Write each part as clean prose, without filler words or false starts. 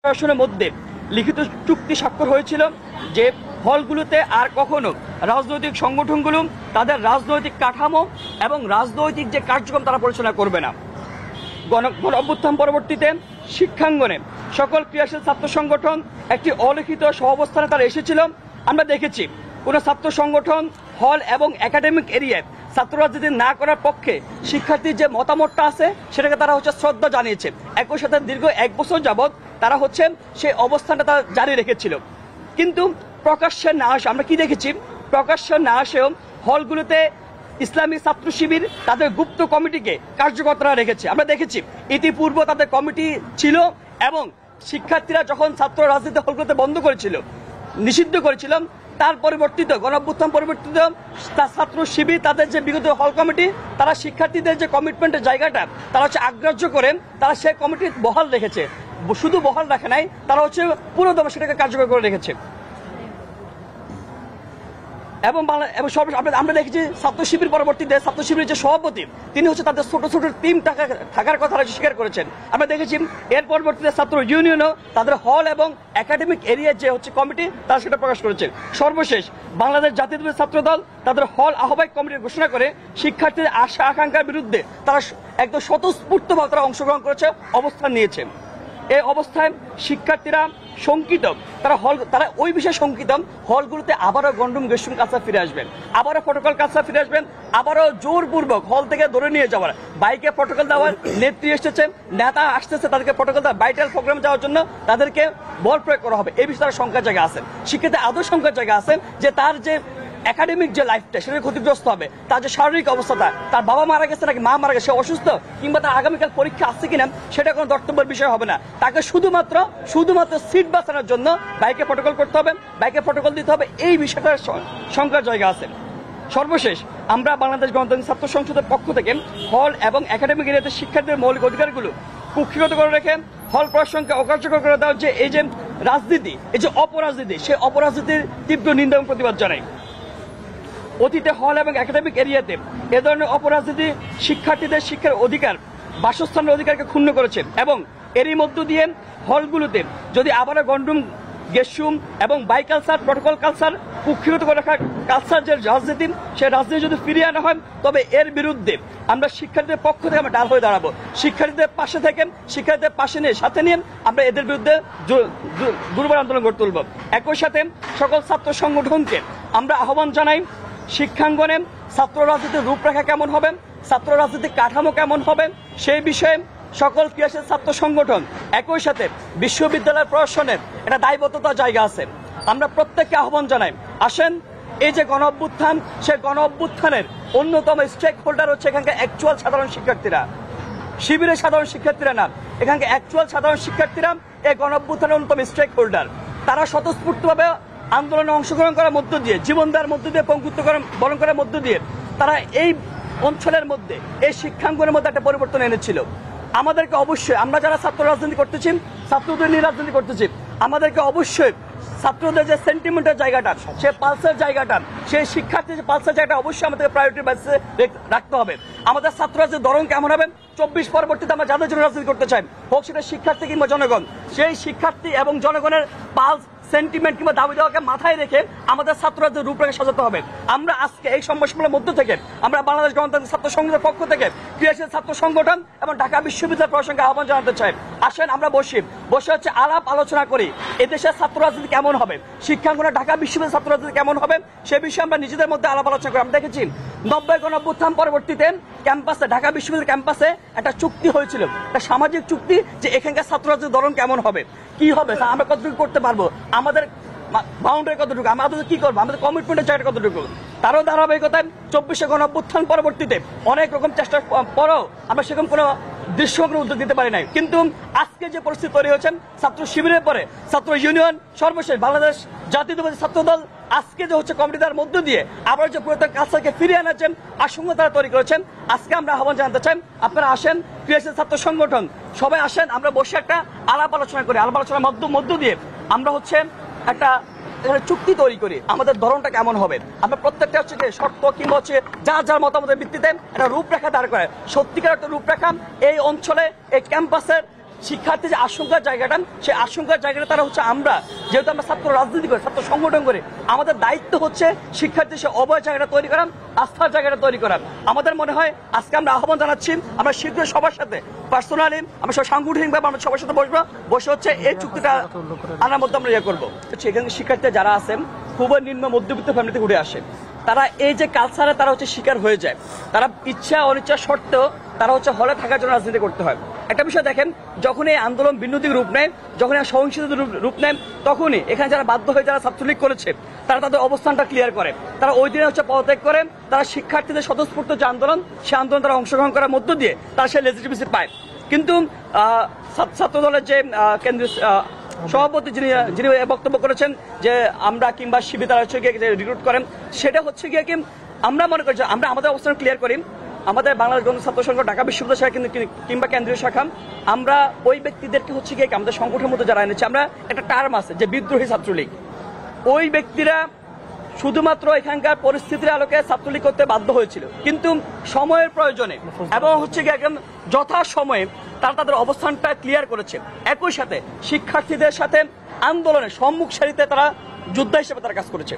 প্রশাসনের মধ্যে লিখিত চুক্তি স্বাক্ষর হয়েছিল যে হলগুলোতে আর কখনো রাজনৈতিক সংগঠনগুলো তাদের রাজনৈতিক কাঠামো এবং রাজনৈতিক যে কার্যক্রম তারা পরিচালনা করবে না। গণ অভ্যুত্থান পরবর্তীতে শিক্ষাঙ্গনে সকল ক্রিয়াশীল ছাত্র সংগঠন একটি অলিখিত সহাবস্থানে তারা এসেছিল। আমরা দেখেছি কোনো ছাত্র সংগঠন হল এবং একাডেমিক এরিয়ায় ছাত্র রাজনীতি না করার পক্ষে শিক্ষার্থীর যে মতামতটা আছে সেটাকে তারা শ্রদ্ধা জানিয়েছে। একই সাথে দীর্ঘ 1 বছর যাবৎ তারা সেই অবস্থানটা তারা জারি রেখেছিল। কিন্তু প্রকাশ্যে না আসে আমরা কি দেখেছি, প্রকাশ্যে না আসেও হলগুলোতে ইসলামী ছাত্র শিবির তাদের গুপ্ত কমিটিকে কার্যকর্তারা রেখেছে। আমরা দেখেছি ইতিপূর্ব তাদের কমিটি ছিল এবং শিক্ষার্থীরা যখন ছাত্র রাজনীতি হলগুলোতে বন্ধ করেছিল, নিষিদ্ধ করেছিলাম, তার পরিবর্তিত গণঅভ্যুত্থান পরিবর্তিত ছাত্র শিবির তাদের যে বিগত হল কমিটি তারা শিক্ষার্থীদের যে কমিটমেন্টের জায়গাটা তারা আগ্রাহ্য করে তারা সেই কমিটি বহাল রেখেছে। শুধু বহাল রাখে নাই, তারা পুরোদম সেটাকে কার্যকর করে রেখেছে। এবং আমরা দেখেছি ছাত্র শিবির পরবর্তীতে ছাত্র শিবিরের যে সভাপতি তিনি তাদের ছোট ছোট টিম থাকার কথা স্বীকার করেছেন। আমরা দেখেছি এর পরবর্তীতে ছাত্র ইউনিয়নও তাদের হল এবং একাডেমিক এরিয়ার যে কমিটি তারা সেটা প্রকাশ করেছেন। সর্বশেষ বাংলাদেশ জাতীয়তাবাদী ছাত্র দল তাদের হল আহ্বায়ক কমিটির ঘোষণা করে শিক্ষার্থীদের আশা আকাঙ্ক্ষার বিরুদ্ধে তারা একদম স্বতঃস্ফূর্তভাবে তারা অংশগ্রহণ করেছে, অবস্থান নিয়েছে। এই অবস্থায় শিক্ষার্থীরা শঙ্কিত, তারা ওই বিষয়ে শঙ্কিত হলগুলোতে আবারও গন্ডুম গেসুম কালচার ফিরে আসবেন, আবারও প্রটোকল কালচার ফিরে আসবেন, আবারও জোরপূর্বক হল থেকে ধরে নিয়ে যাওয়ার, বাইকে প্রটোকল দেওয়ার, নেত্রী এসেছে, নেতা আসতেছে, তাদেরকে প্রটোকল দেওয়া, ভাইটাল প্রোগ্রাম যাওয়ার জন্য তাদেরকে বল প্রয়োগ করা হবে। এই বিষয়ে তার শঙ্কার জায়গা আছে। শিক্ষার্থী আদৌ শঙ্কার জায়গা আছে যে তার যে একাডেমিক যে লাইফটা সেটা ক্ষতিগ্রস্ত হবে, তার যে শারীরিক অবস্থাটা, তার বাবা মারা গেছে নাকি মা মারা গেছে, অসুস্থ, কিংবা তার আগামীকাল পরীক্ষা আসছে কিনা সেটা কোনো দর্তব্যের বিষয় হবে না। তাকে শুধুমাত্র সিট বাঁচানোর জন্য বাইকে প্রটোকল করতে হবে, বাইকে প্রটোকল দিতে হবে, এই বিষয়টার শঙ্কার জায়গা আছে। সর্বশেষ আমরা বাংলাদেশ গণতান্ত্রিক ছাত্র সংসদের পক্ষ থেকে হল এবং একাডেমিক এরিয়াতে শিক্ষার্থীদের মৌলিক অধিকারগুলো কুক্ষিগত করে রেখে হল প্রশাসনকে অকার্যকর করে দেওয়ার যে এই যে রাজনীতি, এই যে অপরাজনীতি, সেই অপরাজনীতির তীব্র নিন্দা এবং প্রতিবাদ জানাই। অতীতে হল এবং একাডেমিক এরিয়াতে এ ধরনের অপরাজনীতি শিক্ষার্থীদের শিক্ষার অধিকার, বাসস্থানের অধিকারকে ক্ষুণ্ণ করেছে এবং এরই মধ্য দিয়ে হলগুলোতে যদি আবারও গন্ডুম গেসুম এবং বাই কালচার, প্রটোকল কালচার, কুক্ষিগত করে রাখা কালচার যে রাজনীতি, সেই রাজনীতি যদি ফিরিয়ে আনা হয় তবে এর বিরুদ্ধে আমরা শিক্ষার্থীদের পক্ষ থেকে আমরা ডাল হয়ে দাঁড়াবো। শিক্ষার্থীদের পাশে থেকে, শিক্ষার্থীদের পাশে নিয়ে সাথে নিয়ে আমরা এদের বিরুদ্ধে দুর্বার আন্দোলন গড়ে তুলব। একই সাথে সকল ছাত্র সংগঠনকে আমরা আহ্বান জানাই, শিক্ষাঙ্গনে ছাত্র রাজনীতির রূপরেখা কেমন হবে, ছাত্র রাজনীতির কাঠামো কেমন হবে, সেই বিষয়ে সকল ক্রিয়াশীল ছাত্র সংগঠন একই সাথে বিশ্ববিদ্যালয়ের প্রশাসনের একটা দায়বদ্ধতার জায়গা আছে। আমরা প্রত্যেককে আহ্বান জানাই, আসেন এই যে গণ অভ্যুত্থান, সেই গণ অভ্যুত্থানের অন্যতম স্টেক হোল্ডার হচ্ছে এখানকার অ্যাকচুয়াল সাধারণ শিক্ষার্থীরা, শিবিরের সাধারণ শিক্ষার্থীরা না, এখানকার অ্যাকচুয়াল সাধারণ শিক্ষার্থীরা এই গণ অভ্যুত্থানের অন্যতম স্টেক হোল্ডার। তারা স্বতঃস্ফূর্তভাবে আন্দোলনে অংশগ্রহণ করার মধ্য দিয়ে, জীবন দেওয়ার মধ্য দিয়ে, পঙ্গুত্ব বরণ করার মধ্য দিয়ে তারা এই অঞ্চলের মধ্যে, এই শিক্ষাঙ্গনের মধ্যে একটা পরিবর্তন এনেছিল। আমাদেরকে অবশ্যই, আমরা যারা ছাত্র রাজনীতি করতেছি, ছাত্রদের নিয়ে রাজনীতি করতেছি, আমাদেরকে অবশ্যই ছাত্রদের যে সেন্টিমেন্টের জায়গাটা, সে পালসের জায়গাটা, সেই শিক্ষার্থীর যে পালসের জায়গাটা অবশ্যই আমাদেরকে প্রায়োরিটি বেসে রাখতে হবে। আমাদের ছাত্র রাজনীতির ধরন কেমন হবে, 24 পরবর্তীতে আমরা যাদের জন্য রাজনীতি করতে চাই, হোক সেটা শিক্ষার্থী কিংবা জনগণ, সেই শিক্ষার্থী এবং জনগণের পালস, সেন্টিমেন্ট কিংবা দাবি দেওয়াকে মাথায় রেখে আমাদের ছাত্রদের রূপরেখা সাজাতে হবে। আমরা আজকে এই সমস্যাগুলোর মধ্য থেকে আমরা বাংলাদেশ গণতান্ত্রিক ছাত্র সংসদের পক্ষ থেকে ক্রিয়াশীল ছাত্র সংগঠন এবং ঢাকা বিশ্ববিদ্যালয় প্রশাসনকে আহ্বান জানাতে চাই, আসেন আমরা বসে আলাপ আলোচনা করি এদেশের ছাত্র রাজনীতি কেমন হবে, শিক্ষাঙ্গনে ঢাকা বিশ্ববিদ্যালয়ের ছাত্র রাজনীতি কেমন হবে, সে বিষয়ে আমরা নিজেদের মধ্যে আলাপ আলোচনা করি। আমরা দেখেছি 90 গণ অভ্যুত্থান পরবর্তীতে ক্যাম্পাসে, ঢাকা বিশ্ববিদ্যালয়ের ক্যাম্পাসে একটা চুক্তি হয়েছিল, একটা সামাজিক চুক্তি, যে এখানকার ছাত্র রাজনীতির ধরন কেমন হবে, কি হবে, আমরা কতটুকু করতে পারবো, আমাদের বাউন্ডারি কতটুকু, আমাদের কি করবো, আমাদের কমিটমেন্টের জায়গা কতটুকু। তারও ধারাবাহিকতায় 24 গণ অভ্যুত্থান পরবর্তীতে অনেক রকম চেষ্টার পরও আমরা সেরকম কোনো দৃশ্যমান উদ্যোগ দিতে পারি নাই। কিন্তু আজকে যে পরিস্থিতি তৈরি হয়েছে, ছাত্র শিবিরের পরে ছাত্র ইউনিয়ন, সর্বশেষ বাংলাদেশ জাতীয়তাবাদী ছাত্র দল আজকে যে কমিটি দেওয়ার মধ্য দিয়ে আবার যে পুরাতন কালচারকে ফিরিয়ে আনাচ্ছেন, আশঙ্কা তারা তৈরি করেছেন। আজকে আমরা আহ্বান জানাতে চাই, আপনারা আসেন, ক্রিয়াশীল ছাত্র সংগঠন সবাই আসেন, আমরা বসে একটা আলাপ আলোচনা করি। আলাপ আলোচনার মধ্য দিয়ে আমরা একটা চুক্তি তৈরি করি, আমাদের ধরনটা কেমন হবে। আমরা প্রত্যেকটা শর্ত কিংবা যার মতামতের ভিত্তিতে একটা রূপরেখা দাঁড় করে, সত্যিকার একটা রূপরেখা এই অঞ্চলে, এই ক্যাম্পাসের শিক্ষার্থী যে আশঙ্কার জায়গাটা, সেই আশঙ্কার জায়গাটা তারা হচ্ছে আমরা, যেহেতু আমরা ছাত্র রাজনীতি করি, ছাত্র সংগঠন করে, আমাদের দায়িত্ব হচ্ছে শিক্ষার্থী সে অভয় জায়গাটা তৈরি করা, আস্থার জায়গাটা তৈরি করা। আমাদের মনে হয় আজকে আমরা আহ্বান জানাচ্ছি, আমরা শীঘ্রই সবার সাথে পার্সোনালি আমরা সব সাংগঠনিকভাবে আমরা সবার সাথে বসবো, বসে হচ্ছে এই চুক্তিটা আনার মধ্যে আমরা ইয়ে করবো। এখানে শিক্ষার্থী যারা আছেন খুবই নিম্ন মধ্যবিত্ত ফ্যামিলি থেকে উঠে আসে, তারা এই যে কালচারে তারা হচ্ছে শিকার হয়ে যায়, তারা ইচ্ছা অনিচ্ছা সত্ত্বেও তারা হচ্ছে হলে থাকার জন্য রাজনীতি করতে হয়। একটা বিষয় দেখেন, যখন এই আন্দোলন ভিন্ন দিক রূপ নেয়, যখন এই সহিংসতা রূপ নেয়, তখনই এখানে যারা বাধ্য হয়ে যারা ছাত্রলীগ করেছে তারা তাদের অবস্থানটা ক্লিয়ার করে, তারা ওই দিনে হচ্ছে পদত্যাগ করে, তারা শিক্ষার্থীদের স্বতঃস্ফূর্ত যে আন্দোলন, সেই আন্দোলন তারা অংশগ্রহণ করার মধ্য দিয়ে তারা সেই লেজিটিমেসি পায়। কিন্তু ছাত্র দলের যে কেন্দ্রীয় সভাপতি যিনি বক্তব্য করেছেন যে আমরা কিংবা শিবির তারা হচ্ছে গিয়ে রিক্রুট করেন, সেটা হচ্ছে গিয়ে কি আমরা মনে করছি আমরা আমাদের অবস্থান ক্লিয়ার করি। আমাদের বাংলাদেশ গণ ছাত্র সংঘ ঢাকা বিশ্ববিদ্যালয় শাখা কিংবা কেন্দ্রীয় শাখা, আমরা ওই ব্যক্তিদেরকে হচ্ছে গিয়ে আমাদের সংগঠনের মধ্যে যারা এনেছে, আমরা একটা টার্ম আছে যে বিদ্রোহী ছাত্রলীগ, ওই ব্যক্তিরা শুধুমাত্র এখানকার পরিস্থিতির আলোকে ছাত্রলীগ করতে বাধ্য হয়েছিল, কিন্তু সময়ের প্রয়োজনে এবং হচ্ছে গিয়ে একদম যথা সময়ে তারা তাদের অবস্থানটা ক্লিয়ার করেছে। একই সাথে শিক্ষার্থীদের সাথে আন্দোলনের সম্মুখ সারিতে তারা যোদ্ধা হিসেবে তারা কাজ করেছে,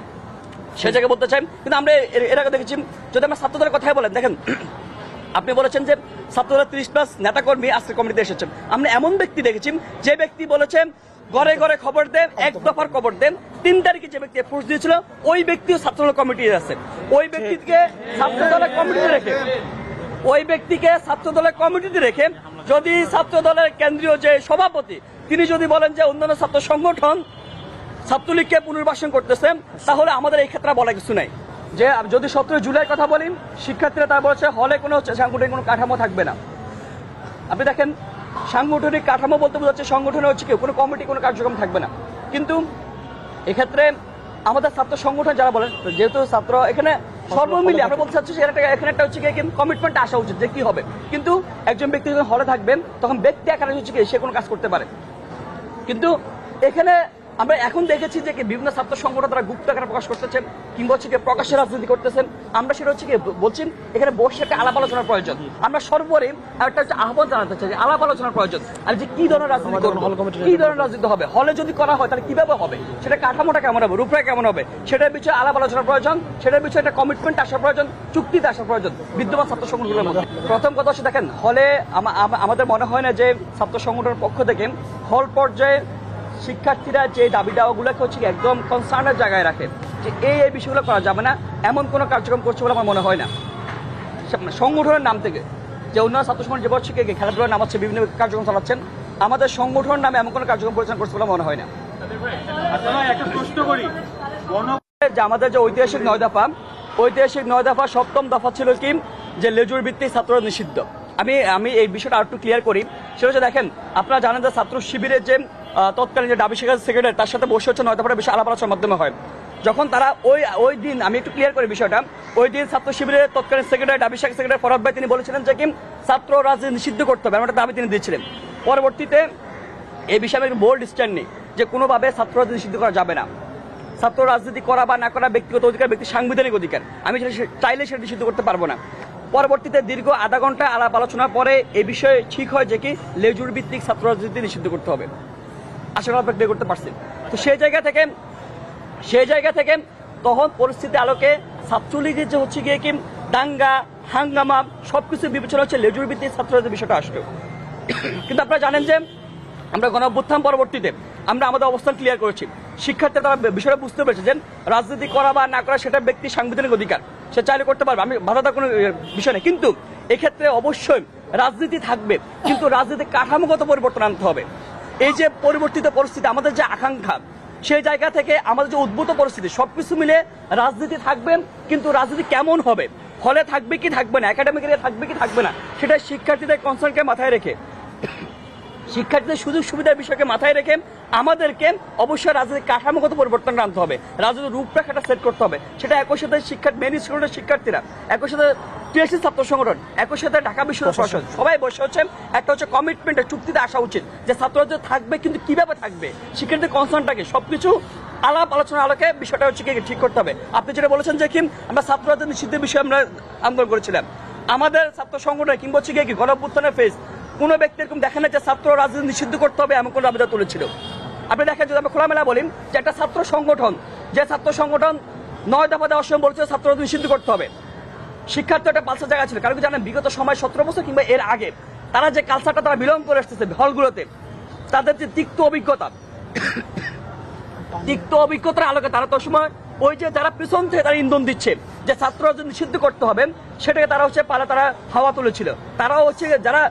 সে জায়গায় বলতে চাই। কিন্তু আমরা এর আগে দেখেছি, যদি আমরা ছাত্রদলের কথাই বলেন, দেখেন আপনি বলেছেন যে ছাত্রদলের 30+ নেতাকর্মী আজকে কমিটিতে এসেছেন, আমরা এমন ব্যক্তি দেখেছি যে ব্যক্তি বলেছেন ঘরে ঘরে খবর দেন, এক দফার খবর দেন, 3 তারিখে যে ব্যক্তি পোস্ট দিয়েছিল ওই ব্যক্তিও ছাত্রদল কমিটি আছে, ওই ব্যক্তিকে ছাত্রদলের কমিটিতে রেখে যদি ছাত্রদলের কেন্দ্রীয় যে সভাপতি তিনি যদি বলেন যে অন্যান্য ছাত্র সংগঠন ছাত্রলীগকে পুনর্বাসন করতেছে, তাহলে আমাদের এই ক্ষেত্রে বলা কিছু নাই। যে যদি 17 জুলাই কথা বলি, শিক্ষার্থীরা তারা বলছে হলে কোনো সাংগঠনিক কোনো কাঠামো থাকবে না। আপনি দেখেন সাংগঠনিক কাঠামো বলতে বোঝাচ্ছে সংগঠনে হচ্ছে কি কোনো কমিটি কোনো কার্যক্রম থাকবে না, কিন্তু এক্ষেত্রে আমাদের ছাত্র সংগঠন যারা বলেন, যেহেতু ছাত্র এখানে সর্বমিলিয়ে আমরা বলতে চাচ্ছি এখানে একটা হচ্ছে কি কমিটমেন্ট আসা উচিত যে কি হবে, কিন্তু একজন ব্যক্তি যখন হলে থাকবেন তখন ব্যক্তি আকারে হচ্ছে কি সে কোনো কাজ করতে পারে। কিন্তু এখানে আমরা এখন দেখেছি যে বিভিন্ন ছাত্র সংগঠন তারা গুপ্ত আকারে প্রকাশ করতেছেন কিংবা হচ্ছে প্রকাশ্যে রাজনীতি করতেছেন। আমরা সেটা হচ্ছে কি বলছি এখানে বসে একটা আলাপ আলোচনার প্রয়োজন। আমরা সর্বোপরি একটা হচ্ছে আহ্বান জানাতে চাই যে আলাপ আলোচনার প্রয়োজন, আর যে কি ধরনের রাজনীতি কি ধরনের রাজনীতি হবে, হলে যদি করা হয় তাহলে কিভাবে হবে, সেটা কাঠামোটা কেমন হবে, রূপরেখা কেমন হবে, সেটার বিষয়ে আলাপ আলোচনার প্রয়োজন, সেটার বিষয়ে একটা কমিটমেন্ট আসার প্রয়োজন, চুক্তিতে আসার প্রয়োজন বিদ্যমান ছাত্র সংগঠনগুলোর মধ্যে। প্রথম কথা হচ্ছে দেখেন, হলে আমাদের মনে হয় না যে ছাত্র সংগঠনের পক্ষ থেকে হল পর্যায়ে শিক্ষার্থীরা যে দাবি দাওয়াগুলোকে হচ্ছে একদম কনসার্নের জায়গায় রাখে যে এই বিষয়গুলো করা যাবে না, এমন কোনো কার্যক্রম করছে বলে আমার মনে হয় না। সংগঠনের নাম থেকে যে অন্যান্য ছাত্র সংগঠন যে বছর খেলাধুলার নাম হচ্ছে বিভিন্ন কার্যক্রম চালাচ্ছেন, আমাদের সংগঠনের নামে এমন কোনো কার্যক্রম পরিচালনা করছে বলে মনে হয় না। যে আমাদের যে ঐতিহাসিক 9 দফা, ঐতিহাসিক 9 দফা 7ম দফা ছিল কি যে লেজুর ভিত্তিক ছাত্র নিষিদ্ধ। আমি এই বিষয়টা আরেকটু ক্লিয়ার করি, সেটা হচ্ছে দেখেন আপনারা জানেন যে ছাত্র শিবিরের যে তৎকালীন যে ডাবি শিক্ষা সেক্রেটারি তার সাথে বসে হচ্ছে 9 দফার বিষয়ে আলাপ আলোচনার মাধ্যমে হয়। যখন তারা ওই দিন আমি একটু ক্লিয়ার করি বিষয়টা, ওই দিন ছাত্র শিবিরের তৎকালীন সেক্রেটারি ডাবি শিক্ষা সেক্রেটারি ফরহাদ ভাই তিনি বলেছিলেন যে কি ছাত্র রাজনীতি নিষিদ্ধ করতে হবে, এমন একটা দাবি তিনি দিয়েছিলেন। পরবর্তীতে এই বিষয়ে আমি বোল্ড স্ট্যান্ড নিই যে কোনোভাবে ছাত্র রাজনীতি নিষিদ্ধ করা যাবে না, ছাত্র রাজনীতি করা বা না করা ব্যক্তিগত অধিকার, ব্যক্তি সাংবিধানিক অধিকার, আমি চাইলে সেটা নিষিদ্ধ করতে পারবো না। পরবর্তীতে দীর্ঘ আধা ঘন্টা আলাপ আলোচনার পরে এই বিষয়ে ঠিক হয় যে কি লেজুর ভিত্তিক ছাত্র রাজনীতি নিষিদ্ধ করতে হবে, আশা করা ব্যক্তি করতে পারছেন। তো সেই জায়গা থেকে তখন পরিস্থিতি আলোকে ছাত্রলীগের যে হচ্ছে গিয়ে কি দাঙ্গা হাঙ্গামা সবকিছু বিবেচনা হচ্ছে লেজুর ভিত্তিক ছাত্র রাজনীতির বিষয়টা আসলো। কিন্তু আপনারা জানেন যে আমরা গণঅভ্যুত্থান পরবর্তীতে আমরা আমাদের অবস্থান ক্লিয়ার করেছি, শিক্ষার্থীরা তারা বিষয়টা বুঝতে পেরেছে যে রাজনীতি করা বা না করা সেটা ব্যক্তি সাংবিধানিক অধিকার, সে চাইলে করতে পারবে, আমি বাধা দেওয়ার কোনো বিষয় নেই। কিন্তু এক্ষেত্রে অবশ্যই রাজনীতি থাকবে, কিন্তু রাজনীতি কাঠামোগত পরিবর্তন আনতে হবে। এই যে পরিবর্তিত পরিস্থিতি, আমাদের যে আকাঙ্ক্ষা, সেই জায়গা থেকে আমাদের যে উদ্ভূত পরিস্থিতি সবকিছু মিলে রাজনীতি থাকবে, কিন্তু রাজনীতি কেমন হবে, হলে থাকবে কি থাকবে না, একাডেমিক এরিয়া থাকবে কি থাকবে না, সেটা শিক্ষার্থীদের কনসার্নকে মাথায় রেখে, শিক্ষার্থীদের সুযোগ সুবিধার বিষয়কে মাথায় রেখে আমাদেরকে অবশ্যই রাজনৈতিক কাঠামোগত পরিবর্তন আনতে হবে, রাজনৈতিক রূপরেখাটা সেট করতে হবে। সেটা একই সাথে মেন স্কুলের শিক্ষার্থীরা, একই সাথে টিএসসি ছাত্র সংগঠন, একই সাথে ঢাকা বিশ্ববিদ্যালয় প্রশাসন সবাই বসে হচ্ছে একটা হচ্ছে কমিটমেন্টের চুক্তিতে আসা উচিত যে ছাত্ররা থাকবে কিন্তু কিভাবে থাকবে, শিক্ষার্থীদের কনসার্নটাকে সবকিছু আলাপ আলোচনার আলোকে বিষয়টা হচ্ছে কি ঠিক করতে হবে। আপনি যেটা বলেছেন যে কি আমরা ছাত্রদের নিষিদ্ধের বিষয়ে আমরা আন্দোলন করেছিলাম, আমাদের ছাত্র সংগঠন কিংবা হচ্ছে কি গণঅভ্যুত্থানের ফেজ কোনো ব্যক্তি এরকম দেখেন না যে ছাত্র রাজনীতি নিষিদ্ধ করতে হবে এমন কোনো আবেদন তুলেছিল। আপনি দেখেন, যদি আমরা খোলামেলা বলি যে একটা ছাত্র সংগঠন, যে ছাত্র সংগঠন 9 দফা দেওয়ার সময় বলছে ছাত্র রাজনীতি নিষিদ্ধ করতে হবে, শিক্ষার্থী একটা পালসার জায়গা ছিল। কারণ কি জানেন, বিগত সময় 17 বছর কিংবা এর আগে তারা যে কালচারটা তারা বিলং করে আসতেছে হলগুলোতে, তাদের যে তিক্ত অভিজ্ঞতার আলোকে তারা তো সময় ওই যে যারা পিছন থেকে তারা ইন্ধন দিচ্ছে যে ছাত্র রাজনীতি নিষিদ্ধ করতে হবে, সেটাকে তারা তারা হাওয়া তুলেছিল। তারাও যারা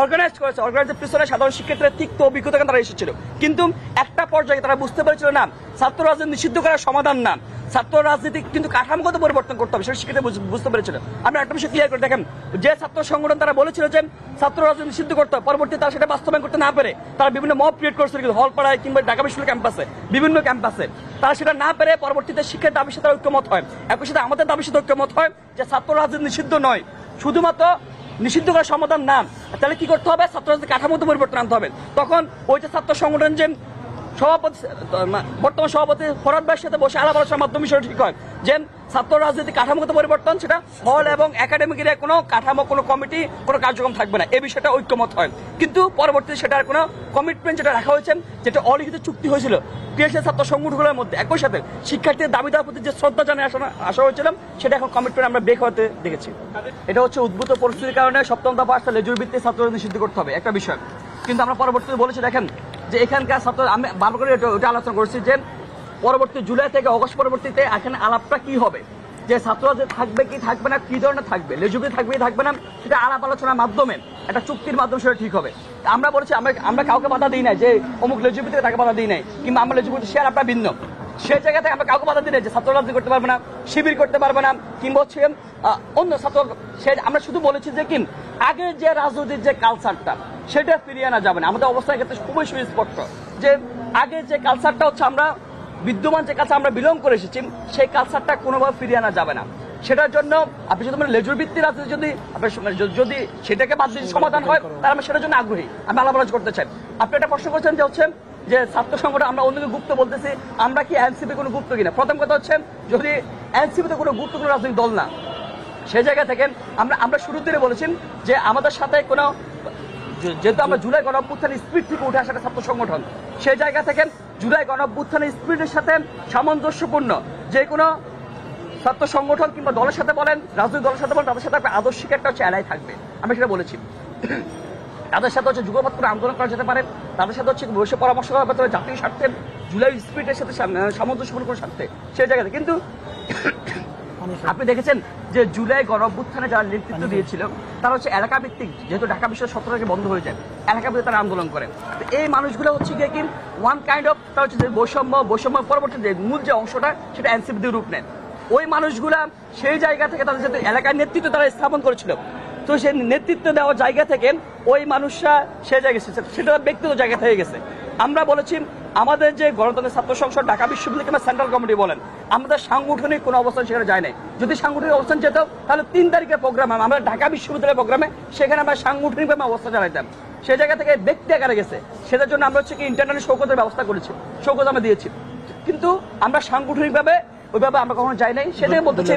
অর্গানাইজ করেছে, অর্গানাইজের পিছনে সাধারণ শিক্ষার্থীরা তিক্ত অভিজ্ঞতা তারা এসেছিল। কিন্তু একটা পর্যায়ে তারা বুঝতে পেরেছিল না, ছাত্র রাজনীতি নিষিদ্ধ করার সমাধান না, ছাত্র রাজনীতি কিন্তু কাঠামোগত পরিবর্তন করতে হবে, সেটা শিক্ষার্থী বুঝতে পেরেছিল। আমি একটা বিষয় ক্লিয়ার করে দেখেন, যে ছাত্র সংগঠন তারা বলেছিল যে ছাত্র রাজনীতি নিষিদ্ধ করতে হবে, পরবর্তী তারা সেটা বাস্তবায়ন করতে না পেরে তারা বিভিন্ন মব ক্রিয়েট করেছিল, কিন্তু হলপাড়ায় কিংবা ঢাকা বিশ্ববিদ্যালয় ক্যাম্পাসে, বিভিন্ন ক্যাম্পাসে তারা সেটা না পেরে পরবর্তীতে শিক্ষার দাবির সাথে ঐক্যমত হয়। একই সাথে আমাদের দাবির সাথে ঐক্যমত হয় যে ছাত্র রাজনীতি নিষিদ্ধ নয়, শুধুমাত্র নিষিদ্ধ করার সমাধান না, তাহলে কি করতে হবে, ছাত্র রাজনীতি কাঠামোগত পরিবর্তন আনতে হবে। তখন ওই যে ছাত্র সংগঠন যে বর্তমান সভাপতি ফরহাদ ভাইয়ের সাথে বসে আলাপ আলোচনার মাধ্যমে বিষয়টা ঠিক হয় যে ছাত্র রাজনীতি কাঠামোগত পরিবর্তন, সেটা হল এবং একাডেমিকের কোনো কাঠামো, কোনো কমিটি, কোনো কার্যক্রম থাকবে না, এই বিষয়টা ঐক্যমত হয়। কিন্তু পরবর্তীতে সেটার কোনো কমিটমেন্ট যেটা রাখা হয়েছে, যেটা অলিখিত চুক্তি হয়েছিল টিএসসি ছাত্র সংগঠনগুলোর মধ্যে, একই সাথে শিক্ষার্থীদের দাবি দেওয়ার প্রতি যে শ্রদ্ধা জানিয়ে আসা হয়েছিল, সেটা এখন কমিটমেন্ট আমরা ব্রেক হতে দেখেছি। এটা হচ্ছে উদ্ভূত পরিস্থিতির কারণে 7ম দফা আসলে লেজুর ভিত্তিতে ছাত্র নিষিদ্ধ করতে হবে একটা বিষয়। কিন্তু আমরা পরবর্তীতে বলেছি, দেখেন যে এখানকার ছাত্র, আমি বারবার করে ওটা আলোচনা করছি যে পরবর্তী জুলাই থেকে অগস্ট পরবর্তীতে এখানে আলাপটা কি হবে, যে ছাত্ররা যে থাকবে কি থাকবে না, কি ধরনের থাকবে, লেজুবি থাকবে কি থাকবে না, সেটা আলাপ আলোচনার মাধ্যমে, একটা চুক্তির মাধ্যমে সেটা ঠিক হবে। আমরা বলেছি আমরা কাউকে বাধা দিই নাই যে অমুক লেজুবি থেকে তাকে বাধা দিই নাই, কিংবা আমরা লেজুবি শেয়ার আপনার ভিন্ন, সেই জায়গা থেকে আমরা কাউকে বাধা দিই নাই যে ছাত্র রাজনীতি করতে পারবে না, শিবির করতে পারবে না, কিংবা হচ্ছে অন্য ছাত্র, আমরা শুধু বলেছি যে কি আগের যে রাজনীতির যে কালচারটা সেটা ফিরিয়ে আনা যাবে না। আমাদের অবস্থার ক্ষেত্রে খুবই সুস্পষ্ট যে আগের যে কালচারটা হচ্ছে, আমরা বিদ্যমান যে কালচার আমরা বিলং করে এসেছি, সেই কালচারটা কোনোভাবে ফিরিয়ে আনা যাবে না। সেটার জন্য আপনি যদি লেজুর ভিত্তির রাজনীতি যদি সেটাকে বাদ দিয়ে সমাধান হয়, তাহলে আমরা সেটার জন্য আগ্রহী, আমি আলাপ আলোচনা করতে চাই। আপনি একটা প্রশ্ন করছেন যে হচ্ছে যে ছাত্র সংগঠন আমরা অন্যকে গুপ্ত বলতেছি, আমরা কি এনসিপি কোনো গুপ্ত কিনা? প্রথম কথা হচ্ছে, যদি এনসিপিতে কোনো গুরুত্বপূর্ণ রাজনৈতিক দল না, সেই জায়গা থেকে আমরা শুরু থেকে বলেছি যে আমাদের সাথে কোনো, যেহেতু আমরা জুলাই গণঅভ্যুত্থানের স্পিড থেকে উঠে আসা একটা ছাত্র সংগঠন, সেই জায়গা থেকে জুলাই গণঅভ্যুত্থানের স্পিডের সাথে সামঞ্জস্যপূর্ণ যে কোনো ছাত্র সংগঠন কিংবা দলের সাথে বলেন, রাজনৈতিক দলের সাথে বলেন, তাদের সাথে একটা আদর্শিক একটা হচ্ছে এলাই থাকবে, আমি সেটা বলেছি। তাদের সাথে হচ্ছে যুগপৎ করে আন্দোলন করা যেতে পারে, তাদের সাথে হচ্ছে বসে পরামর্শ করা যেতে পারে জাতীয় স্বার্থে, জুলাই স্পিডের সাথে সামঞ্জস্যপূর্ণ কোনো স্বার্থে, সেই জায়গাতে। কিন্তু আপনি দেখেছেন যে জুলাই গণঅভ্যুত্থানে যারা নেতৃত্ব দিয়েছিল, তারা হচ্ছে এলাকা ভিত্তিক, যেহেতু ঢাকা বিশ্ববিদ্যালয় 17 থেকে বন্ধ হয়ে যায়, এলাকা ভিত্তিক তারা আন্দোলন করে। এই মানুষগুলো হচ্ছে গিয়ে কি ওয়ান কাইন্ড অফ, তারা হচ্ছে যে বৈষম্য পরবর্তী যে মূল যে অংশটা, সেটা এনসিপি রূপ নেয়। ওই মানুষগুলা সেই জায়গা থেকে তাদের সাথে এলাকার নেতৃত্ব তারা স্থাপন করেছিল, তো সেই নেতৃত্ব দেওয়ার জায়গা থেকে ওই মানুষরা সেই জায়গায় সেটা ব্যক্তিগত জায়গা থেকে গেছে। আমরা বলেছি আমাদের যে গণতন্ত্রের ছাত্র সংসদ, ঢাকা বিশ্ববিদ্যালয় কিংবা সেন্ট্রাল কমিটি বলেন, আমাদের সাংগঠনিক কোনো অবস্থান সেখানে যায় নাই। যদি সাংগঠনিক অবস্থান যেত, তাহলে 3 তারিখের প্রোগ্রামে, আমরা ঢাকা বিশ্ববিদ্যালয়ের প্রোগ্রামে, সেখানে আমরা সাংগঠনিকভাবে অবস্থা চালাইতাম। সেই জায়গা থেকে ব্যক্তি আকারে গেছে, সেটার জন্য আমরা হচ্ছে কি ইন্টারনাল শৌকতের ব্যবস্থা করেছি, শৌকত আমরা দিয়েছি। কিন্তু আমরা সাংগঠনিকভাবে ওইভাবে আমরা কখনো যাই নাই। সেটাই বলতেছি,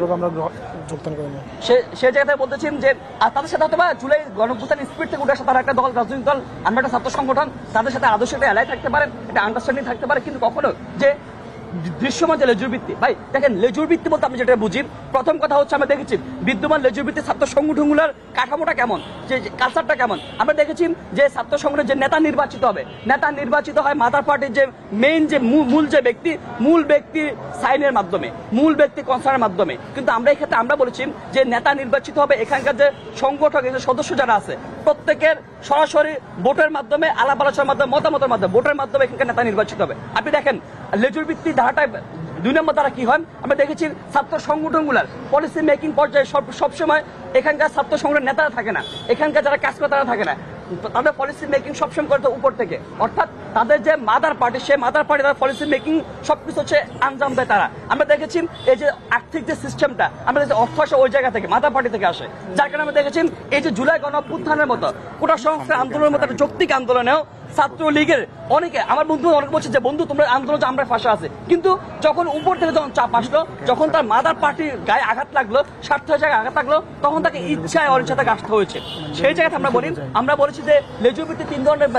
সে জায়গায় বলতেছি যে তাদের সাথে হয়তো জুলাই গণঅভ্যুত্থান স্পিড থেকে উঠে আসে তারা একটা দল, রাজনৈতিক দল, আমরা একটা ছাত্র সংগঠন, তাদের সাথে আদর্শ একটা এলাই থাকতে পারে, একটা আন্ডারস্ট্যান্ডিং থাকতে পারে, কিন্তু কখনো যে দৃশ্যমান যে লেজুর ভিত্তি, ভাই দেখেন লেজুর ভিত্তি বলতে আমি যেটা বুঝি, প্রথম কথা হচ্ছে আমরা দেখেছি বিদ্যমান লেজুর ভিত্তি ছাত্র সংগঠনগুলোর কাঠামোটা কেমন, যে কালচারটা কেমন। আমরা দেখেছি যে ছাত্র সংগঠনের যে নেতা নির্বাচিত হবে, নেতা নির্বাচিত হয় মাদার পার্টির যে মেইন যে মূল যে ব্যক্তি, মূল ব্যক্তি সাইনের মাধ্যমে, মূল ব্যক্তি কনসার্নের মাধ্যমে। কিন্তু আমরা এই ক্ষেত্রে আমরা বলেছি যে নেতা নির্বাচিত হবে এখানকার যে সংগঠক, সদস্য যারা আছে, প্রত্যেকের সরাসরি ভোটের মাধ্যমে, আলাপ আলোচনার মাধ্যমে, মতামতের মাধ্যমে, ভোটের মাধ্যমে এখানকার নেতা নির্বাচিত হবে। আপনি দেখেন লেজুর ভিত্তি ধারাটায় 2 নম্বর দ্বারা কি হয়, আমরা দেখেছি ছাত্র সংগঠনগুলার পলিসি মেকিং পর্যায়ে সবসময় এখানকার ছাত্র সংগঠনের নেতারা থাকে না, এখানকার যারা কাজ করে তারা থাকে না, তাদের পলিসি মেকিং সবসময় করে উপর থেকে, অর্থাৎ তাদের যে মাদার পার্টি, সেই মাদার পার্টি তাদের পলিসি মেকিং সবকিছু হচ্ছে আঞ্জাম দেয় তারা। আমরা দেখেছি এই যে আর্থিক যে সিস্টেমটা, আমরা দেখছি অর্থ আসে ওই জায়গা থেকে, মাদার পার্টি থেকে আসে, যার কারণে আমরা দেখেছি এই যে জুলাই গণঅভ্যুত্থানের মতো কোটা সংস্কার আন্দোলনের মতো একটা যৌক্তিক আন্দোলনেও ছাত্রলীগের অনেকে আমার বন্ধু অনেকে বলছে যে বন্ধু তোমরা আন্দোলন আমরা ফাঁসা আছে, কিন্তু যখন উপর থেকে যখন চাপ আসলো, যখন তার মাদার পার্টির গায়ে আঘাত লাগলো, স্বার্থের জায়গায় আঘাত লাগলো, তখন তাকে ইচ্ছায় অনিচ্ছা থেকে আসতে হয়েছে। সেই জায়গায় আমরা বলেছি যে লেজুবিতে 3 ধরনের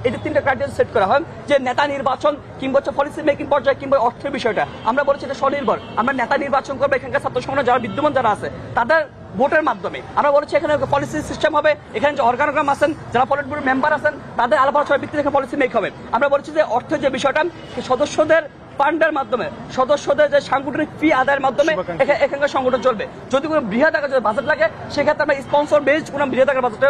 এটা 3টা ক্রাইটেরিয়া সেট করা হয়, যে নেতা নির্বাচন কিংবা পলিসি মেকিং পর্যায়ে কিংবা অর্থের বিষয়টা। আমরা বলেছি এটা স্বনির্ভর, আমরা নেতা নির্বাচন করবো এখানকার ছাত্র সংগঠন যারা বিদ্যমান যারা আছে তাদের ভোটের মাধ্যমে। আমরা বলেছি এখানে পলিসি সিস্টেম হবে, এখানে যে অর্গানোগ্রাম আছেন, যারা পলিট ব্যুরোর মেম্বার আছেন, তাদের আলাপ আলোচনার ভিত্তিতে পলিসি মেক হবে। আমরা বলেছি যে অর্থের যে বিষয়টা সদস্যদের ফান্ডের মাধ্যমে, সদস্যদের যে সাংগঠনিক ফি আদায়ের মাধ্যমে এখানকার সংগঠন চলবে। যদি কোনো বৃহৎ আকার যদি বাজেট লাগে, সেক্ষেত্রে আমরা স্পন্সর বেসড কোনো বৃহৎ আকার বাজেট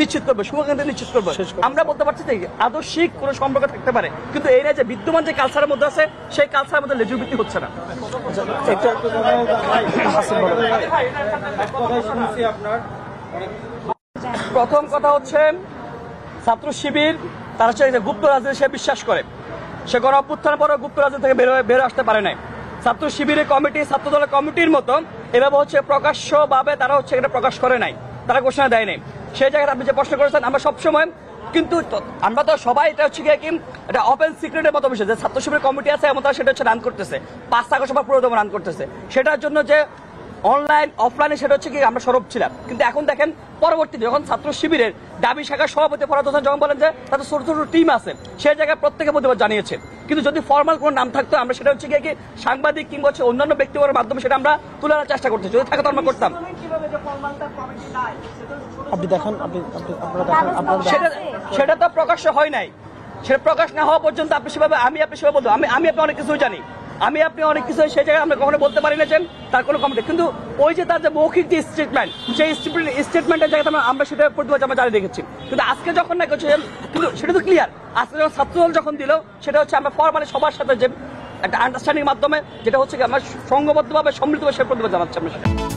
নিশ্চিত করবো, শুভাকাঙ্ক্ষী নিশ্চিত করবো। আমরা বলতে পারছি যে আদর্শিক কোনো সম্পর্ক থাকতে পারে, কিন্তু এই যে বিদ্যমান যে কালচারের মধ্যে আছে, সেই কালচারের মধ্যে লেজুভিত্তি হচ্ছে না। প্রথম কথা হচ্ছে ছাত্র শিবির তারা হচ্ছে গুপ্ত রাজনীতি সে বিশ্বাস করে, সে গণ অভ্যুত্থানের পরে গুপ্ত রাজনীতি থেকে বেরো আসতে পারে নাই। ছাত্র শিবিরের কমিটি, ছাত্র দলের কমিটির মতো এভাবে হচ্ছে প্রকাশ্যভাবে তারা হচ্ছে এটা প্রকাশ করে নাই, তারা ঘোষণা দেয় নাই। সেই জায়গায় আপনি যে প্রশ্ন করেছেন, আমরা সবসময় কিন্তু আমরা তো সবাই এটা হচ্ছে কি এটা ওপেন সিক্রেটের মতো বিষয়, যে ছাত্র শিবিরের কমিটি আছে এবং তারা সেটা হচ্ছে রান করতেছে, 5 আগস্ট সভা পুরোদমে রান করতেছে। সেটার জন্য যে অনলাইন অফলাইনে সেটা হচ্ছে কি আমরা সরব ছিলাম। কিন্তু এখন দেখেন পরবর্তীতে যখন ছাত্র শিবিরের দাবি শাখার সভাপতি ফরাদ হোসেন যখন বলেন যে তাদের ছোট ছোট টিম আছে, সেই জায়গায় প্রত্যেকে প্রতিবাদ জানিয়েছে। কিন্তু যদি ফর্মাল কোনো নাম থাকতো, আমরা সেটা হচ্ছে কি সাংবাদিক কিংবা হচ্ছে অন্যান্য ব্যক্তিগতের মাধ্যমে সেটা আমরা তুলে আনার চেষ্টা করতেছি। যদি থাকে তো আমরা করতাম। সেটা তো প্রকাশ্য হয় নাই, সেটা প্রকাশ না হওয়া পর্যন্ত আপনি সেভাবে আমি সেভাবে বলবো আমি আপনি অনেক কিছু জানি, আপনি অনেক কিছু সেই জায়গায় আমরা কখনো বলতে পারি না যে তার কোনো কমিটি। কিন্তু ওই যে তার যে মৌখিক যে স্টেটমেন্ট, সেই স্টেটমেন্টের জায়গায় আমরা সেটা প্রতিবাদ আমরা জানিয়ে রেখেছি। কিন্তু আজকে যখন না করছে, কিন্তু সেটা তো ক্লিয়ার, আজকে যখন ছাত্রদল যখন দিল, সেটা হচ্ছে আমরা ফরমালি সবার সাথে যে একটা আন্ডারস্ট্যান্ডিং মাধ্যমে, যেটা হচ্ছে কি আমরা সংঘবদ্ধভাবে সম্মিলিতভাবে সে প্রতিবাদ জানাচ্ছি আমরা সেটা।